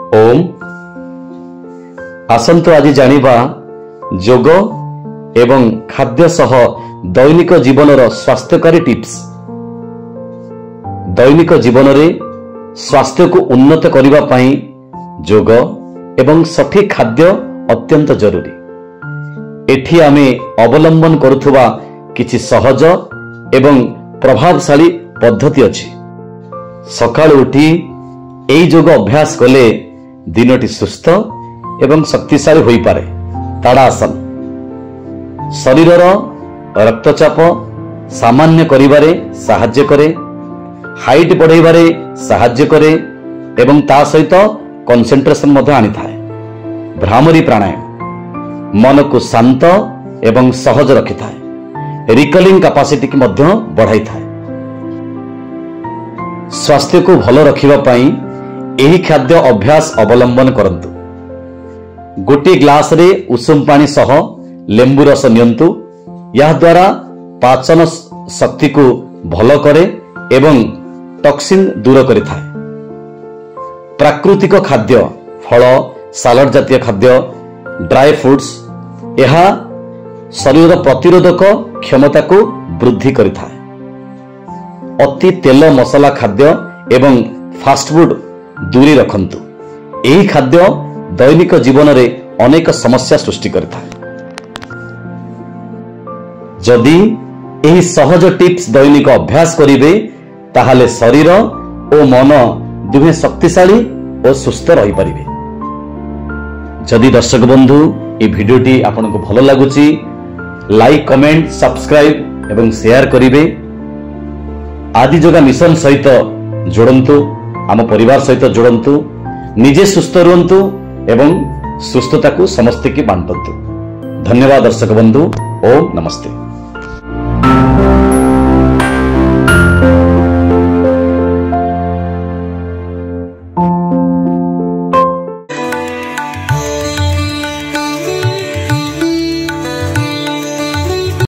ओम आसंतु आज जानिबा जोग एवं खाद्य सह दैनिक जीवनर स्वास्थ्यकारी टिप्स। दैनिक जीवन रे स्वास्थ्य को उन्नत करने पाई जोग एवं सठिक खाद्य अत्यंत जरूरी। एठी आमे अवलंबन करुथुवा किछि सहज एवं प्रभावशाली पद्धति अछि। सकाळ उठी एई जोग अभ्यास कले दिनटी सुस्थ एवं शक्तिशाली होई पारे। ताड़ासन शरीरर रक्तचाप सामान्य करिबारे साहाय्य करे, हाइट बढ़ाइबारे साहाय्य करे एवं ता सहित कंसंट्रेशन मध्य आनी थाए। भ्रामरी प्राणायाम मन को शांत एवं सहज रखि थाए, रिकलिंग कैपेसिटी की मध्य बढ़ाई थाए। स्वास्थ्य को भल रखिबा पई एही खाद्य अभ्यास अवलंबन करंतु। गोटे ग्लास रे उषुम पानी सह लेंबु रस नियंतु। यह द्वारा पाचन शक्ति को भल करे एवं टॉक्सिन दूर करि थाए। प्राकृतिक खाद्य फल सालाड जातीय खाद्य ड्राई फ्रूट्स यह शरीर प्रतिरोधक क्षमता को वृद्धि करि थाए। अति तेल मसला खाद्य एवं फास्ट फूड दूरी रखंतु। एही खाद्य दैनिक जीवन रे अनेक समस्या सृष्टि करथाय। जदि एही सहज टिप्स दैनिक अभ्यास करिवे ताहाले शरीर और मन दुहे शक्तिशाली और सुस्थ रही पारिबे। जदि दर्शक बंधु ए भिडियोटी आपनको भल लागुची लाइक कमेंट सब्सक्राइब एवं शेयर करिवे। आदि योगा मिशन सहित जोड़ंतु, आम परिवार सहित जोड़ंतु, निजे सुस्थ रुहंतु एवं सुस्थता को समस्ते की बांटंतु। धन्यवाद दर्शक बंधु। ओम नमस्ते।